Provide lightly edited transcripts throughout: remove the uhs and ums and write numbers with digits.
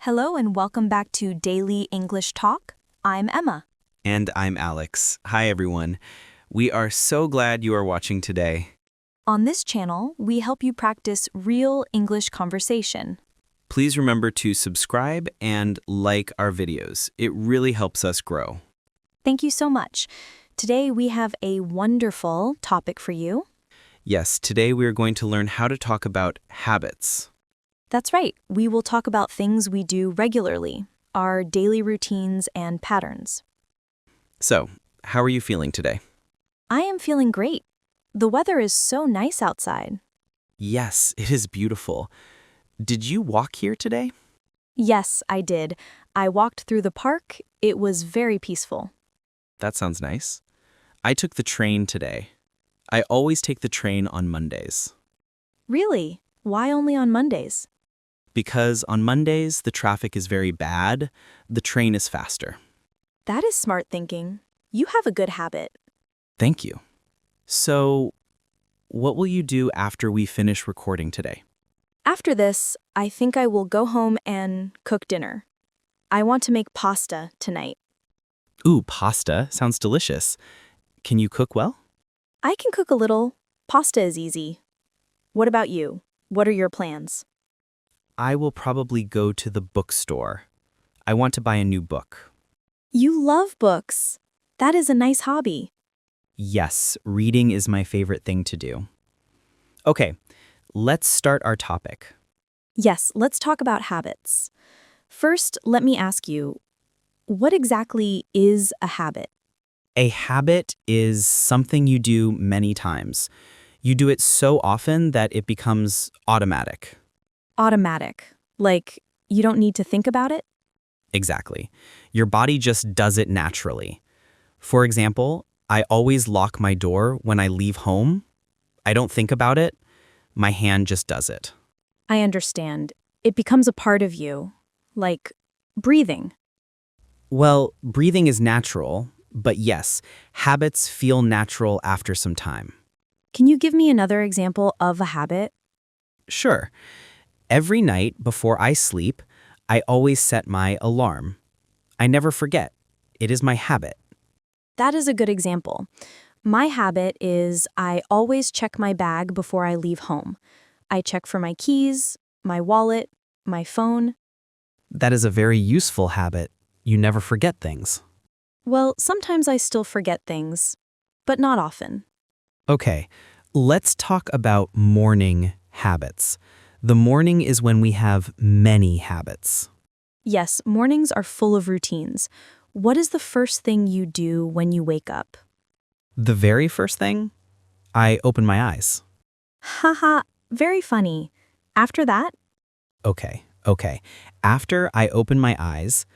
Hello and welcome back to Daily English Talk. I'm Emma. And I'm Alex. Hi, everyone. We are so glad you are watching today. On this channel, we help you practice real English conversation. Please remember to subscribe and like our videos. It really helps us grow. Thank you so much. Today we have a wonderful topic for you. Yes, today we are going to learn how to talk about habits. That's right. We will talk about things we do regularly, our daily routines and patterns. So, how are you feeling today? I am feeling great. The weather is so nice outside. Yes, it is beautiful. Did you walk here today? Yes, I did. I walked through the park. It was very peaceful. That sounds nice. I took the train today. I always take the train on Mondays. Really? Why only on Mondays? Because on Mondays, the traffic is very bad, the train is faster. That is smart thinking. You have a good habit. Thank you. So, what will you do after we finish recording today? After this, I think I will go home and cook dinner. I want to make pasta tonight. Ooh, pasta. Sounds delicious. Can you cook well? I can cook a little. Pasta is easy. What about you? What are your plans? I will probably go to the bookstore. I want to buy a new book. You love books. That is a nice hobby. Yes, reading is my favorite thing to do. Okay, let's start our topic. Yes, let's talk about habits. First, let me ask you, what exactly is a habit? A habit is something you do many times. You do it so often that it becomes automatic. Automatic. Like, you don't need to think about it? Exactly. Your body just does it naturally. For example, I always lock my door when I leave home. I don't think about it. My hand just does it. I understand. It becomes a part of you. Like, breathing. Well, breathing is natural, but yes, habits feel natural after some time. Can you give me another example of a habit? Sure. Every night before I sleep, I always set my alarm. I never forget. It is my habit. That is a good example. My habit is I always check my bag before I leave home. I check for my keys, my wallet, my phone. That is a very useful habit. You never forget things. Well, sometimes I still forget things, but not often. Okay, let's talk about morning habits. The morning is when we have many habits. Yes, mornings are full of routines. What is the first thing you do when you wake up? The very first thing, I open my eyes. Haha, very funny. After that? Okay. After I open my eyes,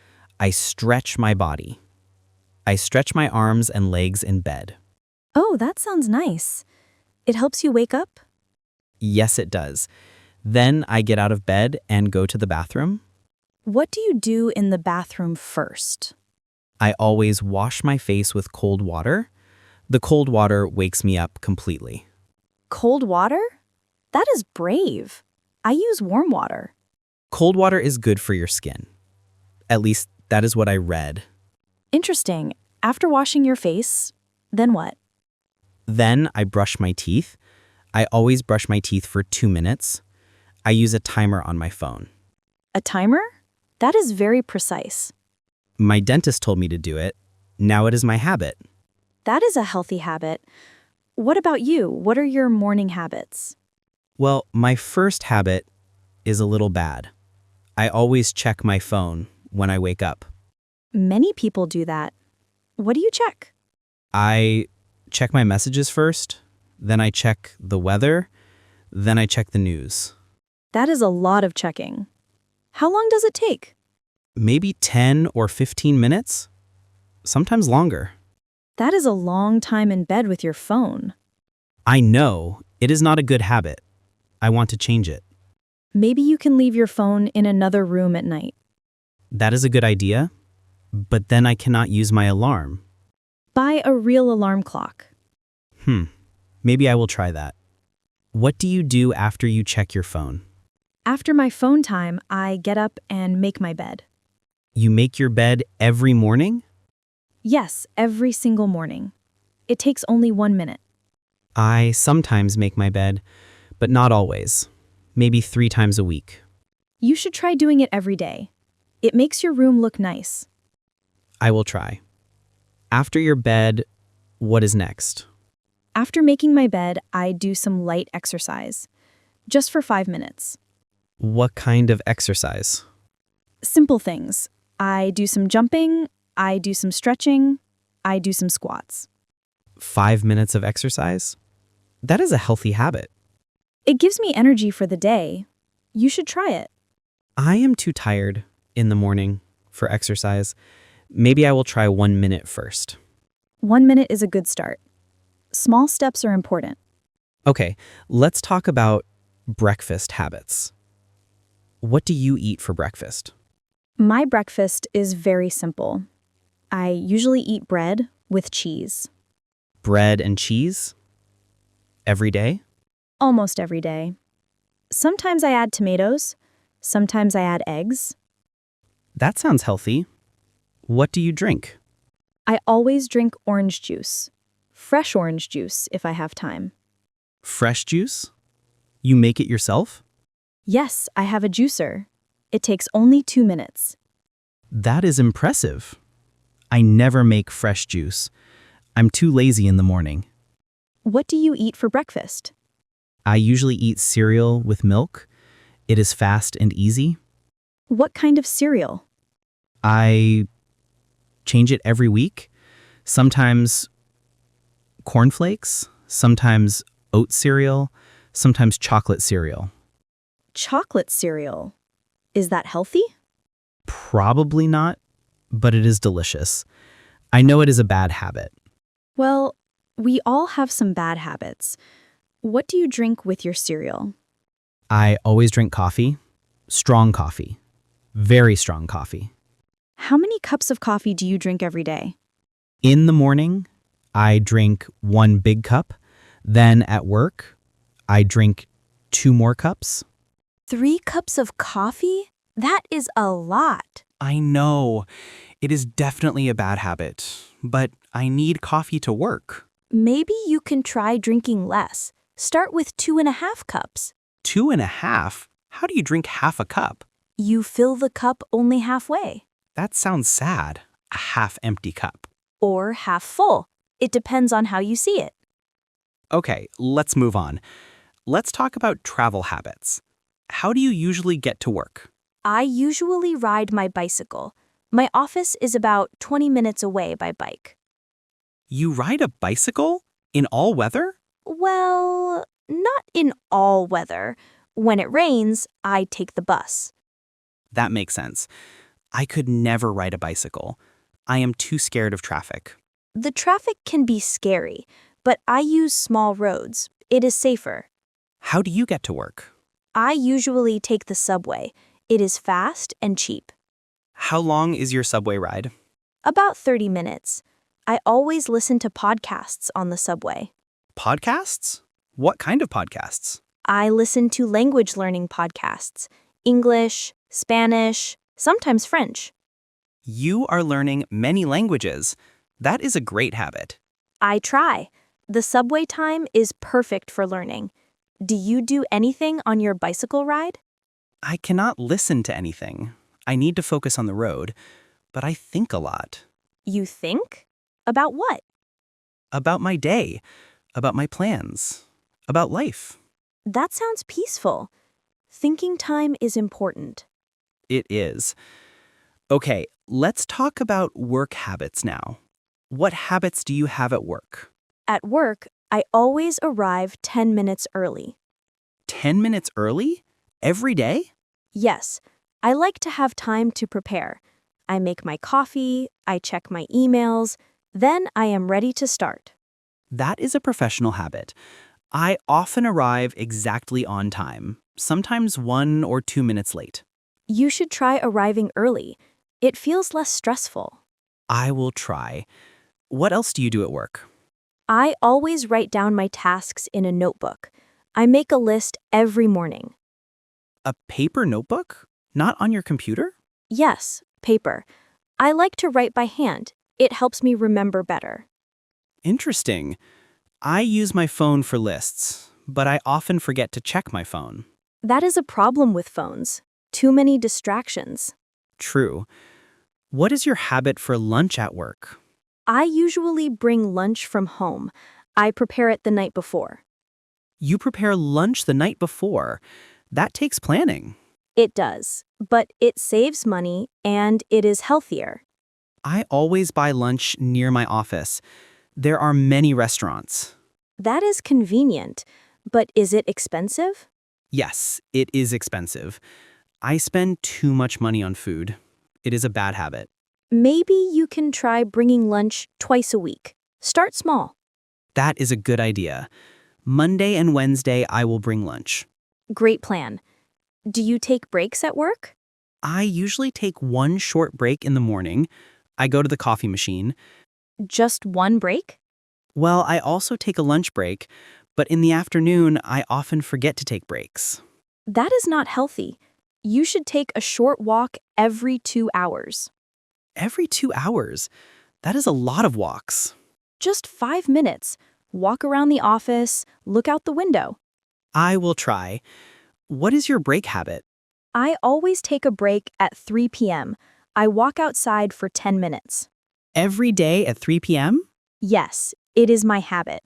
I stretch my body. I stretch my arms and legs in bed. Oh, that sounds nice. It helps you wake up? Yes, it does. Then I get out of bed and go to the bathroom. What do you do in the bathroom first? I always wash my face with cold water. The cold water wakes me up completely. Cold water? That is brave. I use warm water. Cold water is good for your skin. At least that is what I read. Interesting. After washing your face, then what? Then I brush my teeth. I always brush my teeth for 2 minutes. I use a timer on my phone. A timer? That is very precise. My dentist told me to do it. Now it is my habit. That is a healthy habit. What about you? What are your morning habits? Well, my first habit is a little bad. I always check my phone when I wake up. Many people do that. What do you check? I check my messages first, then I check the weather, then I check the news. That is a lot of checking. How long does it take? Maybe 10 or 15 minutes? Sometimes longer. That is a long time in bed with your phone. I know it is not a good habit. I want to change it. Maybe you can leave your phone in another room at night. That is a good idea, but then I cannot use my alarm. Buy a real alarm clock. Maybe I will try that. What do you do after you check your phone? After my phone time, I get up and make my bed. You make your bed every morning? Yes, every single morning. It takes only 1 minute. I sometimes make my bed, but not always. Maybe 3 times a week. You should try doing it every day. It makes your room look nice. I will try. After your bed, what is next? After making my bed, I do some light exercise, just for 5 minutes. What kind of exercise? Simple things. I do some jumping, I do some stretching, I do some squats. 5 minutes of exercise? That is a healthy habit. It gives me energy for the day. You should try it. I am too tired in the morning for exercise. Maybe I will try 1 minute first. 1 minute is a good start. Small steps are important. Okay, let's talk about breakfast habits. What do you eat for breakfast? My breakfast is very simple. I usually eat bread with cheese. Bread and cheese? Every day? Almost every day. Sometimes I add tomatoes. Sometimes I add eggs. That sounds healthy. What do you drink? I always drink orange juice. Fresh orange juice if I have time. Fresh juice? You make it yourself? Yes, I have a juicer. It takes only 2 minutes. That is impressive. I never make fresh juice. I'm too lazy in the morning. What do you eat for breakfast? I usually eat cereal with milk. It is fast and easy. What kind of cereal? I change it every week. Sometimes cornflakes, sometimes oat cereal, sometimes chocolate cereal. Chocolate cereal. Is that healthy? Probably not, but it is delicious. I know it is a bad habit. Well, we all have some bad habits. What do you drink with your cereal? I always drink coffee, strong coffee, very strong coffee. How many cups of coffee do you drink every day? In the morning, I drink 1 big cup. Then at work, I drink 2 more cups. 3 cups of coffee? That is a lot. I know. It is definitely a bad habit, but I need coffee to work. Maybe you can try drinking less. Start with 2.5 cups. 2.5? How do you drink half a cup? You fill the cup only halfway. That sounds sad. A half-empty cup. Or half full. It depends on how you see it. Okay, let's move on. Let's talk about travel habits. How do you usually get to work? I usually ride my bicycle. My office is about 20 minutes away by bike. You ride a bicycle? In all weather? Well, not in all weather. When it rains, I take the bus. That makes sense. I could never ride a bicycle. I am too scared of traffic. The traffic can be scary, but I use small roads. It is safer. How do you get to work? I usually take the subway. It is fast and cheap. How long is your subway ride? About 30 minutes. I always listen to podcasts on the subway. Podcasts? What kind of podcasts? I listen to language learning podcasts. English, Spanish, sometimes French. You are learning many languages. That is a great habit. I try. The subway time is perfect for learning. Do you do anything on your bicycle ride? I cannot listen to anything. I need to focus on the road, but I think a lot. You think? About what? About my day, about my plans, about life. That sounds peaceful. Thinking time is important. It is. Okay, let's talk about work habits now. What habits do you have at work? At work, I always arrive 10 minutes early. 10 minutes early? Every day? Yes, I like to have time to prepare. I make my coffee, I check my emails, then I am ready to start. That is a professional habit. I often arrive exactly on time, sometimes 1 or 2 minutes late. You should try arriving early. It feels less stressful. I will try. What else do you do at work? I always write down my tasks in a notebook. I make a list every morning. A paper notebook? Not on your computer? Yes, paper. I like to write by hand. It helps me remember better. Interesting. I use my phone for lists, but I often forget to check my phone. That is a problem with phones. Too many distractions. True. What is your habit for lunch at work? I usually bring lunch from home. I prepare it the night before. You prepare lunch the night before. That takes planning. It does, but it saves money and it is healthier. I always buy lunch near my office. There are many restaurants. That is convenient, but is it expensive? Yes, it is expensive. I spend too much money on food. It is a bad habit. Maybe you can try bringing lunch twice a week. Start small. That is a good idea. Monday and Wednesday, I will bring lunch. Great plan. Do you take breaks at work? I usually take one short break in the morning. I go to the coffee machine. Just one break? Well, I also take a lunch break, but in the afternoon, I often forget to take breaks. That is not healthy. You should take a short walk every 2 hours. Every 2 hours? That is a lot of walks. Just 5 minutes. Walk around the office, look out the window. I will try. What is your break habit? I always take a break at 3 p.m. I walk outside for 10 minutes. Every day at 3 p.m.? Yes, it is my habit.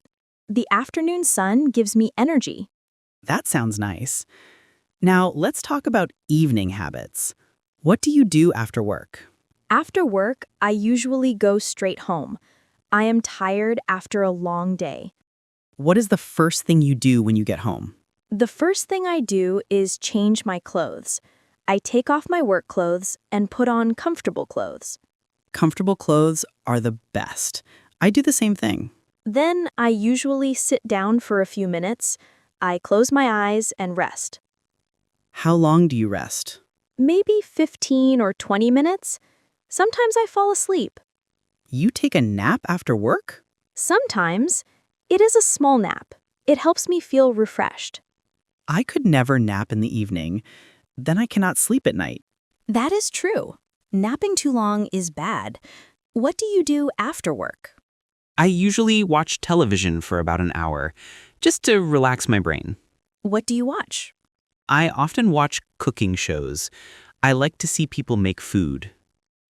The afternoon sun gives me energy. That sounds nice. Now, let's talk about evening habits. What do you do after work? After work, I usually go straight home. I am tired after a long day. What is the first thing you do when you get home? The first thing I do is change my clothes. I take off my work clothes and put on comfortable clothes. Comfortable clothes are the best. I do the same thing. Then I usually sit down for a few minutes. I close my eyes and rest. How long do you rest? Maybe 15 or 20 minutes. Sometimes I fall asleep. You take a nap after work? Sometimes it is a small nap. It helps me feel refreshed. I could never nap in the evening. Then I cannot sleep at night. That is true. Napping too long is bad. What do you do after work? I usually watch television for about an hour, just to relax my brain. What do you watch? I often watch cooking shows. I like to see people make food.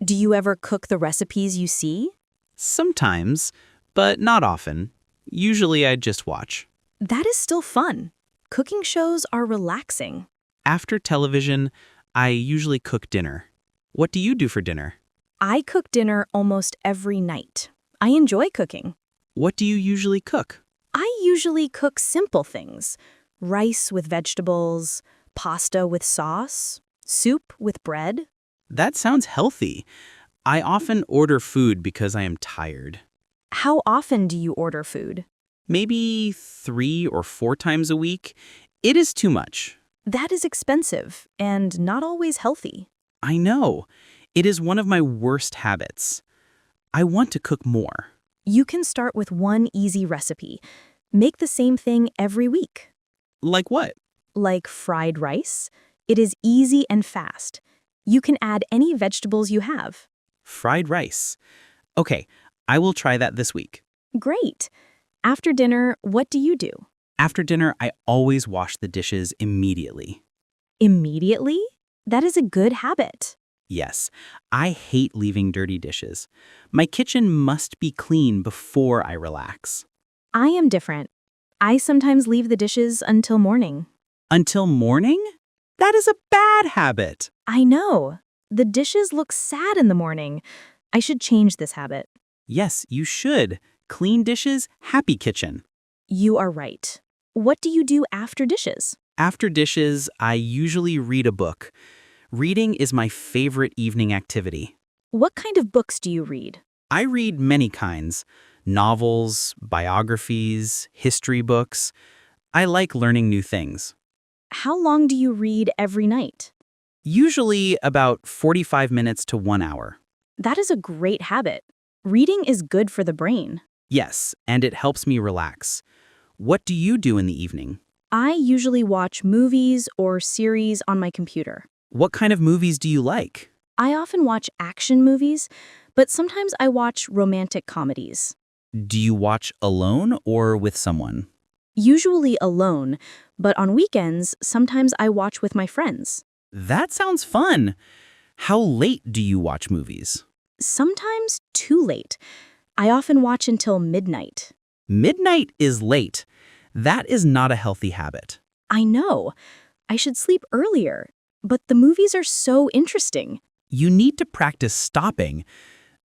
Do you ever cook the recipes you see? Sometimes, but not often. Usually I just watch. That is still fun. Cooking shows are relaxing. After television, I usually cook dinner. What do you do for dinner? I cook dinner almost every night. I enjoy cooking. What do you usually cook? I usually cook simple things. Rice with vegetables, pasta with sauce, soup with bread. That sounds healthy. I often order food because I am tired. How often do you order food? Maybe 3 or 4 times a week. It is too much. That is expensive and not always healthy. I know. It is one of my worst habits. I want to cook more. You can start with one easy recipe. Make the same thing every week. Like what? Like fried rice. It is easy and fast. You can add any vegetables you have. Fried rice. Okay, I will try that this week. Great. After dinner, what do you do? After dinner, I always wash the dishes immediately. Immediately? That is a good habit. Yes, I hate leaving dirty dishes. My kitchen must be clean before I relax. I am different. I sometimes leave the dishes until morning. Until morning? That is a bad habit. I know. The dishes look sad in the morning. I should change this habit. Yes, you should. Clean dishes, happy kitchen. You are right. What do you do after dishes? After dishes, I usually read a book. Reading is my favorite evening activity. What kind of books do you read? I read many kinds. Novels, biographies, history books. I like learning new things. How long do you read every night? Usually about 45 minutes to 1 hour. That is a great habit. Reading is good for the brain. Yes, and it helps me relax. What do you do in the evening? I usually watch movies or series on my computer. What kind of movies do you like? I often watch action movies, but sometimes I watch romantic comedies. Do you watch alone or with someone? Usually alone, but on weekends, sometimes I watch with my friends. That sounds fun. How late do you watch movies? Sometimes too late. I often watch until midnight. Midnight is late. That is not a healthy habit. I know. I should sleep earlier, but the movies are so interesting. You need to practice stopping.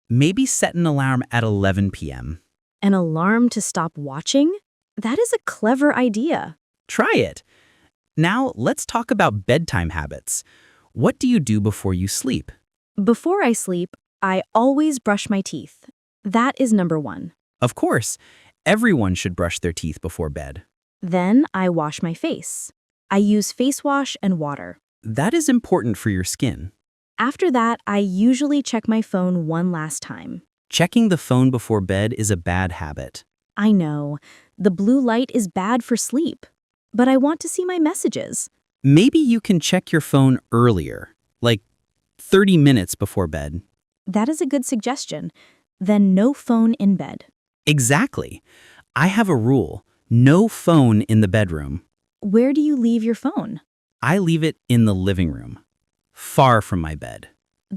Maybe set an alarm at 11 p.m. An alarm to stop watching? That is a clever idea. Try it. Now, let's talk about bedtime habits. What do you do before you sleep? Before I sleep, I always brush my teeth. That is number one. Of course, everyone should brush their teeth before bed. Then I wash my face. I use face wash and water. That is important for your skin. After that, I usually check my phone one last time. Checking the phone before bed is a bad habit. I know, the blue light is bad for sleep, but I want to see my messages. Maybe you can check your phone earlier, like 30 minutes before bed. That is a good suggestion. Then no phone in bed. Exactly. I have a rule. No phone in the bedroom. Where do you leave your phone? I leave it in the living room, far from my bed.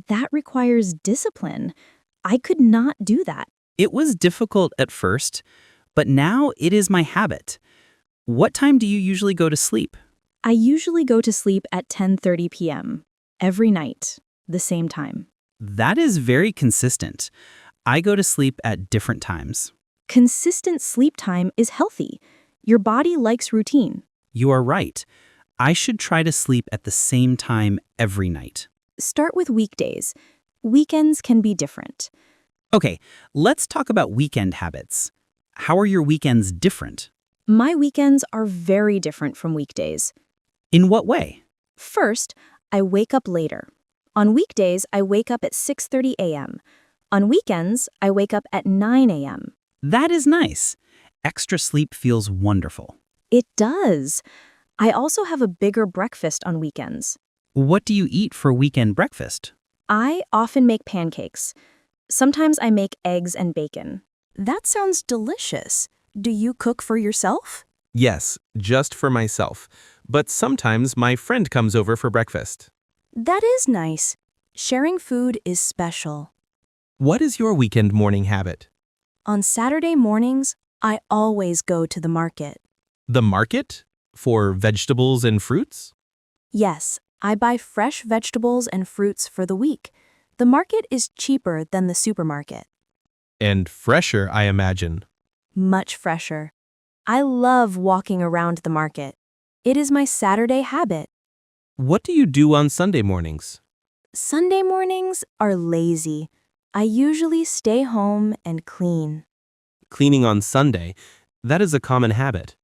That requires discipline. I could not do that. It was difficult at first, but now it is my habit. What time do you usually go to sleep? I usually go to sleep at 10:30 p.m. every night, the same time. That is very consistent. I go to sleep at different times. Consistent sleep time is healthy. Your body likes routine. You are right. I should try to sleep at the same time every night. Start with weekdays. Weekends can be different. Okay, let's talk about weekend habits. How are your weekends different? My weekends are very different from weekdays. In what way? First, I wake up later. On weekdays, I wake up at 6:30 a.m. On weekends, I wake up at 9 a.m. That is nice. Extra sleep feels wonderful. It does. I also have a bigger breakfast on weekends. What do you eat for weekend breakfast? I often make pancakes. Sometimes I make eggs and bacon. That sounds delicious. Do you cook for yourself? Yes, just for myself. But sometimes my friend comes over for breakfast. That is nice. Sharing food is special. What is your weekend morning habit? On Saturday mornings, I always go to the market. The market? For vegetables and fruits? Yes, I buy fresh vegetables and fruits for the week. The market is cheaper than the supermarket. And fresher, I imagine. Much fresher. I love walking around the market. It is my Saturday habit. What do you do on Sunday mornings? Sunday mornings are lazy. I usually stay home and clean. Cleaning on Sunday, that is a common habit.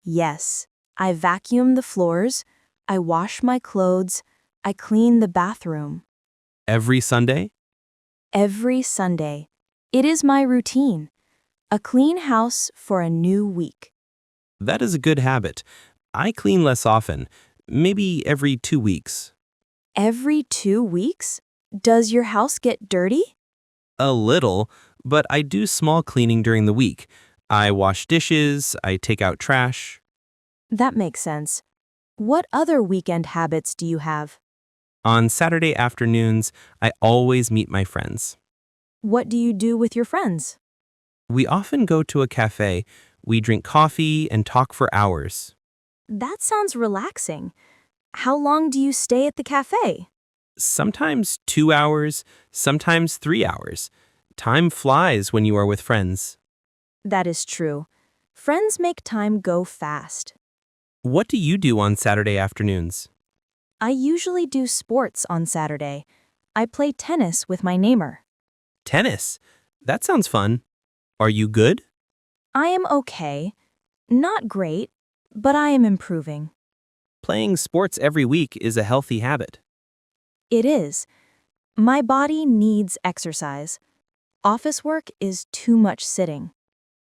Yes, I vacuum the floors, I wash my clothes, I clean the bathroom. Every Sunday? Every Sunday. It is my routine. A clean house for a new week. That is a good habit. I clean less often, maybe every 2 weeks. Every 2 weeks? Does your house get dirty? A little, but I do small cleaning during the week. I wash dishes, I take out trash. That makes sense. What other weekend habits do you have? On Saturday afternoons, I always meet my friends. What do you do with your friends? We often go to a cafe, we drink coffee and talk for hours. That sounds relaxing. How long do you stay at the cafe? Sometimes 2 hours, sometimes 3 hours. Time flies when you are with friends. That is true. Friends make time go fast. What do you do on Saturday afternoons? I usually do sports on Saturday. I play tennis with my neighbor. Tennis? That sounds fun. Are you good? I am okay. Not great, but I am improving. Playing sports every week is a healthy habit. It is. My body needs exercise. Office work is too much sitting.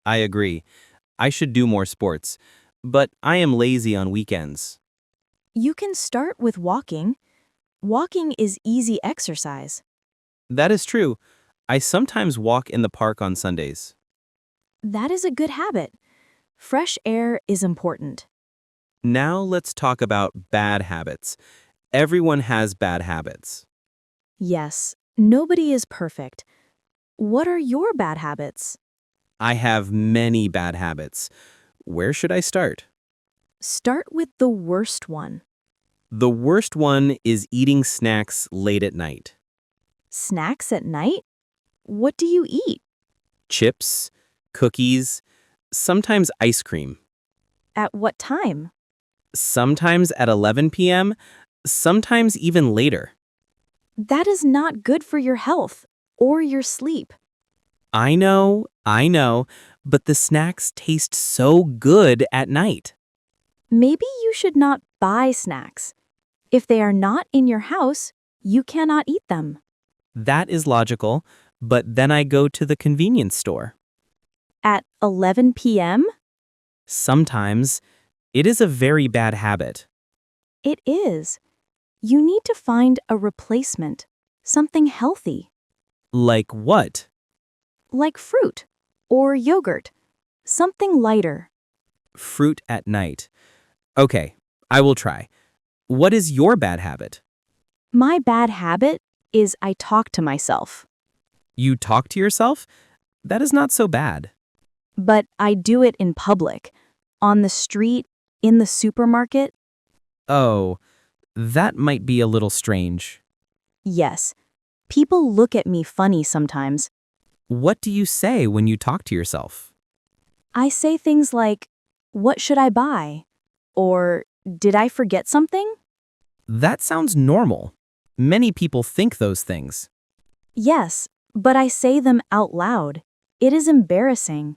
I agree. I should do more sports. but I am lazy on weekends. You can start with walking. Walking is easy exercise. That is true. I sometimes walk in the park on Sundays. That is a good habit. Fresh air is important. Now let's talk about bad habits. Everyone has bad habits. Yes, nobody is perfect. What are your bad habits? I have many bad habits. Where should I start? Start with the worst one. The worst one is eating snacks late at night. Snacks at night? What do you eat? Chips, cookies, sometimes ice cream. At what time? Sometimes at 11 p.m., sometimes even later. That is not good for your health or your sleep. I know, but the snacks taste so good at night. Maybe you should not buy snacks. If they are not in your house, you cannot eat them. That is logical, but then I go to the convenience store. At 11 p.m.? Sometimes. It is a very bad habit. It is. You need to find a replacement, something healthy, Like what? like fruit or yogurt, something lighter. Fruit at night. Okay, I will try. What is your bad habit? My bad habit is I talk to myself, You talk to yourself? That is not so bad. but I do it in public, on the street, in the supermarket. Oh, that might be a little strange. Yes, people look at me funny sometimes. What do you say when you talk to yourself? I say things like, "What should I buy?" Or, "Did I forget something?" That sounds normal. Many people think those things. Yes, but I say them out loud. It is embarrassing.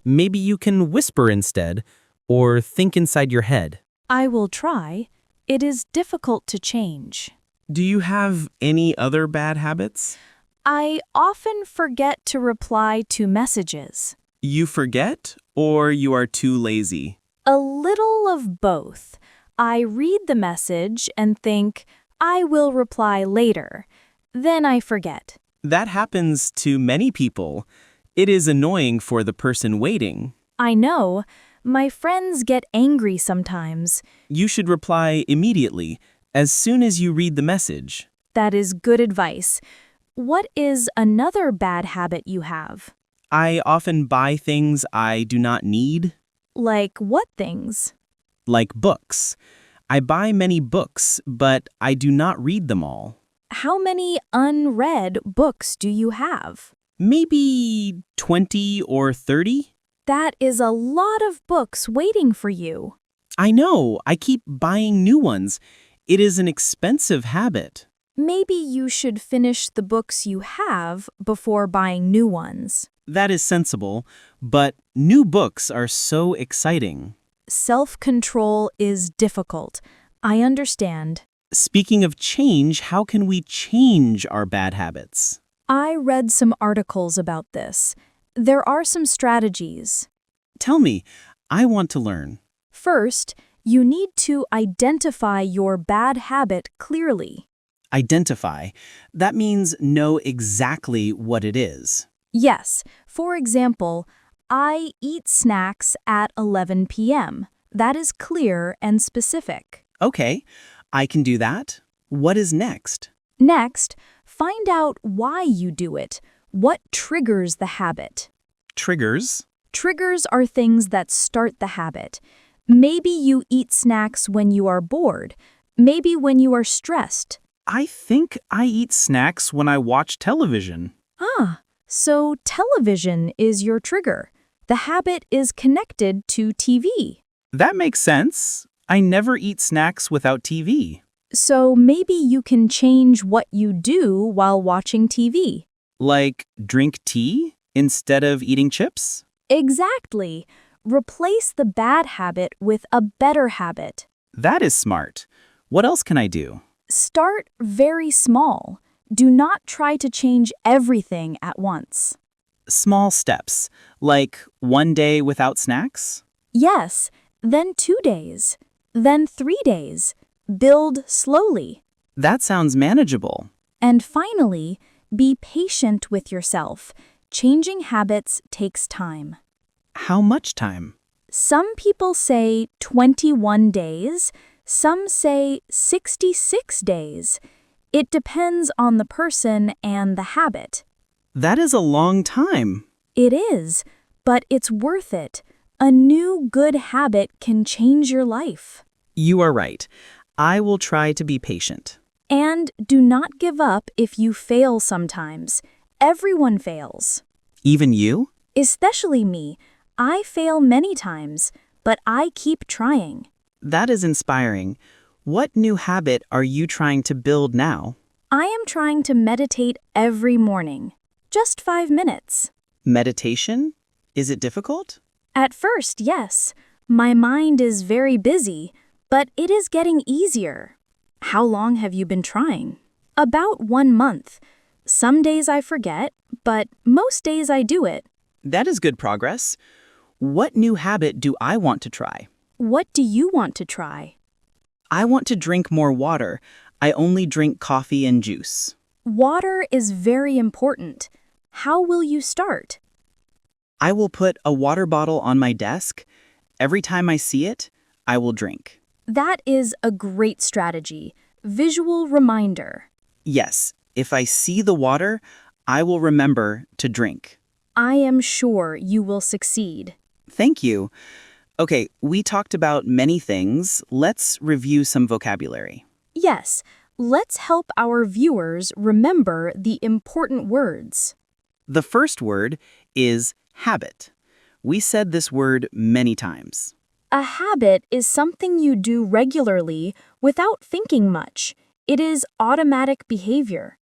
Maybe you can whisper instead, or think inside your head. I will try. It is difficult to change. Do you have any other bad habits? I often forget to reply to messages. You forget or you are too lazy? A little of both. I read the message and think, I will reply later. Then I forget. That happens to many people. It is annoying for the person waiting. I know. My friends get angry sometimes. You should reply immediately, as soon as you read the message. That is good advice. What is another bad habit you have? I often buy things I do not need, Like what things? like books. I buy many books, but I do not read them all. How many unread books do you have? Maybe 20 or 30? That is a lot of books waiting for you. I know, I keep buying new ones. It is an expensive habit. Maybe you should finish the books you have before buying new ones. That is sensible, but new books are so exciting. Self-control is difficult. I understand. Speaking of change, how can we change our bad habits? I read some articles about this. There are some strategies. Tell me, I want to learn. First, you need to identify your bad habit clearly. Identify. That means know exactly what it is. Yes, for example, I eat snacks at 11 p.m. That is clear and specific. Okay, I can do that. What is next? Next, find out why you do it. What triggers the habit? Triggers. Triggers are things that start the habit. Maybe you eat snacks when you are bored. Maybe when you are stressed. I think I eat snacks when I watch television. Ah, so television is your trigger. The habit is connected to TV. That makes sense. I never eat snacks without TV. So maybe you can change what you do while watching TV. Like drink tea instead of eating chips? Exactly. Replace the bad habit with a better habit. That is smart. What else can I do? Start very small. Do not try to change everything at once. Small steps, like one day without snacks? Yes, then 2 days, then 3 days. Build slowly. That sounds manageable. And finally, be patient with yourself. Changing habits takes time. How much time? Some people say 21 days, some say 66 days. It depends on the person and the habit. That is a long time. It is, but it's worth it. A new good habit can change your life. You are right. I will try to be patient. And do not give up if you fail sometimes. Everyone fails. Even you? Especially me. I fail many times, but I keep trying. That is inspiring. What new habit are you trying to build now? I am trying to meditate every morning. Just 5 minutes. Meditation? Is it difficult? At first, yes. My mind is very busy, but it is getting easier. How long have you been trying? About 1 month. Some days I forget, but most days I do it. That is good progress. What new habit do I want to try? What do you want to try? I want to drink more water. I only drink coffee and juice. Water is very important. How will you start? I will put a water bottle on my desk. Every time I see it, I will drink. That is a great strategy. Visual reminder. Yes, if I see the water, I will remember to drink. I am sure you will succeed. Thank you. Okay, we talked about many things. Let's review some vocabulary. Yes, let's help our viewers remember the important words. The first word is habit. We said this word many times. A habit is something you do regularly without thinking much. It is automatic behavior.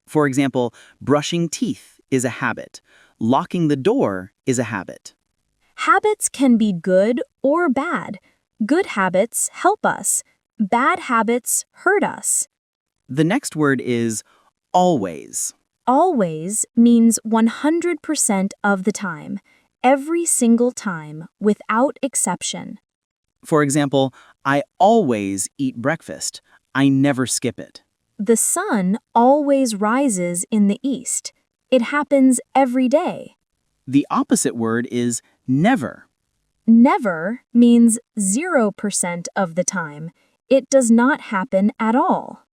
For example, brushing teeth is a habit. Locking the door is a habit. Habits can be good or bad. Good habits help us. Bad habits hurt us. The next word is always. Always means 100% of the time, every single time, without exception. For example, I always eat breakfast. I never skip it. The sun always rises in the east. It happens every day. The opposite word is never. Never means 0% of the time. It does not happen at all.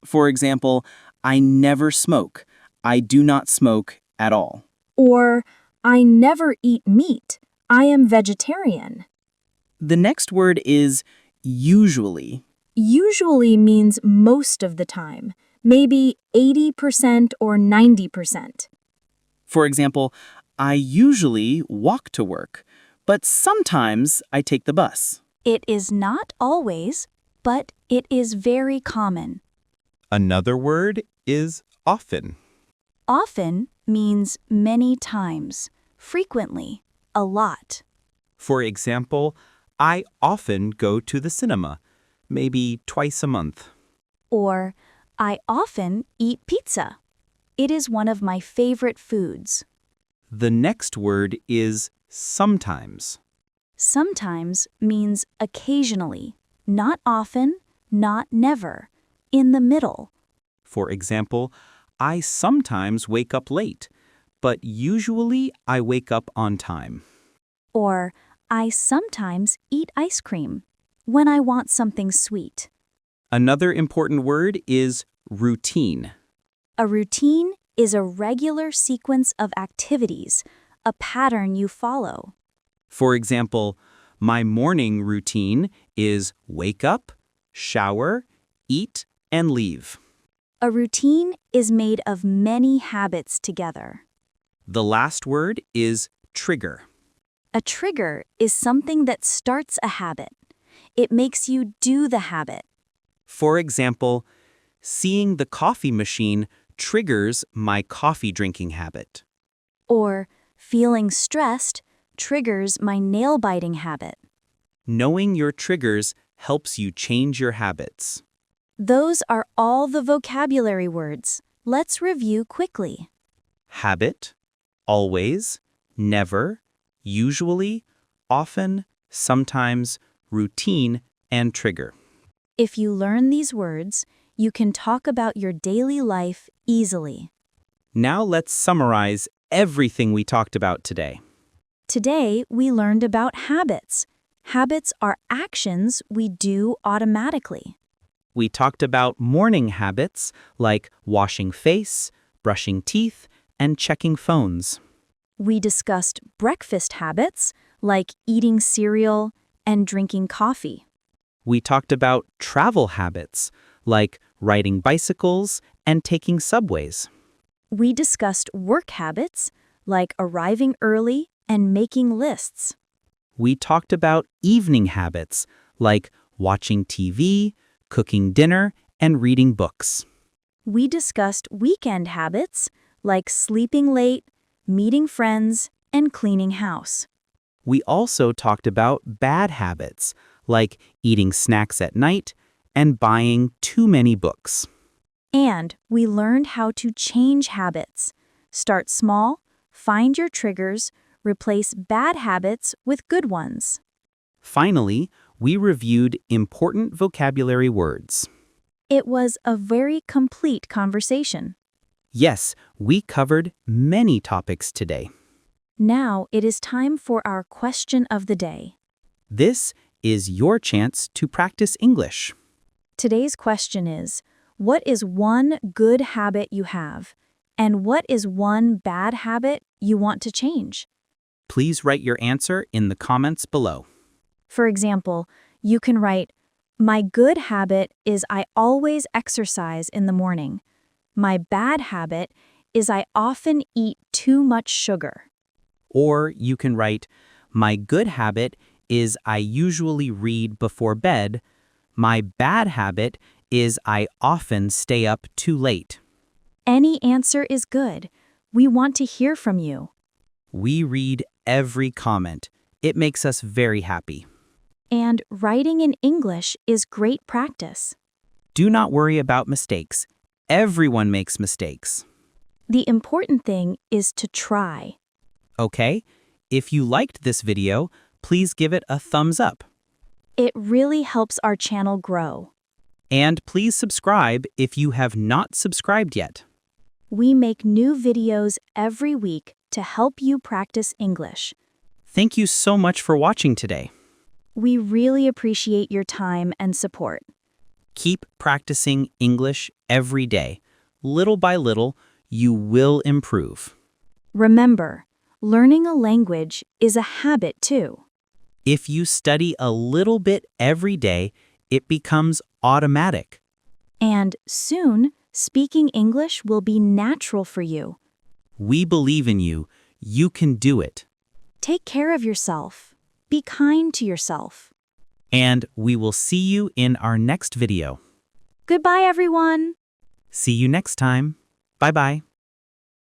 For example, I never smoke. I do not smoke at all. Or, I never eat meat. I am vegetarian. The next word is usually. Usually means most of the time, maybe 80% or 90%. For example, I usually walk to work, but sometimes I take the bus. It is not always, but it is very common. Another word is often. Often means many times, frequently, a lot. For example, I often go to the cinema, maybe twice a month. Or, I often eat pizza. It is one of my favorite foods. The next word is sometimes. Sometimes means occasionally, not often, not never, in the middle. For example, I sometimes wake up late, but usually I wake up on time. Or, I sometimes eat ice cream when I want something sweet. Another important word is routine. A routine is a regular sequence of activities, a pattern you follow. For example, my morning routine is wake up, shower, eat, and leave. A routine is made of many habits together. The last word is trigger. A trigger is something that starts a habit. It makes you do the habit. For example, seeing the coffee machine triggers my coffee drinking habit. Or, feeling stressed triggers my nail-biting habit. Knowing your triggers helps you change your habits. Those are all the vocabulary words. Let's review quickly. Habit, always, never, usually, often, sometimes, routine, and trigger. If you learn these words, you can talk about your daily life easily. Now let's summarize everything we talked about today. Today, we learned about habits. Habits are actions we do automatically. We talked about morning habits like washing face, brushing teeth, and checking phones. We discussed breakfast habits like eating cereal and drinking coffee. We talked about travel habits like riding bicycles and taking subways. We discussed work habits like arriving early and making lists. We talked about evening habits like watching TV, cooking dinner, and reading books. We discussed weekend habits like sleeping late, meeting friends, and cleaning house. We also talked about bad habits like eating snacks at night and buying too many books. And we learned how to change habits. Start small, find your triggers, replace bad habits with good ones. Finally, we reviewed important vocabulary words. It was a very complete conversation. Yes, we covered many topics today. Now it is time for our question of the day. This is your chance to practice English. Today's question is, what is one good habit you have? And what is one bad habit you want to change? Please write your answer in the comments below. For example, you can write, my good habit is I always exercise in the morning. My bad habit is I often eat too much sugar. Or you can write, my good habit is I usually read before bed. My bad habit is I often stay up too late. Any answer is good. We want to hear from you. We read every comment. It makes us very happy. And writing in English is great practice. Do not worry about mistakes. Everyone makes mistakes. The important thing is to try. Okay? If you liked this video, please give it a thumbs up. It really helps our channel grow. And please subscribe if you have not subscribed yet. We make new videos every week to help you practice English. Thank you so much for watching today. We really appreciate your time and support. Keep practicing English every day. Little by little, you will improve. Remember, learning a language is a habit too. If you study a little bit every day, it becomes automatic. And soon, speaking English will be natural for you. We believe in you. You can do it. Take care of yourself. Be kind to yourself. And we will see you in our next video. Goodbye, everyone. See you next time. Bye-bye.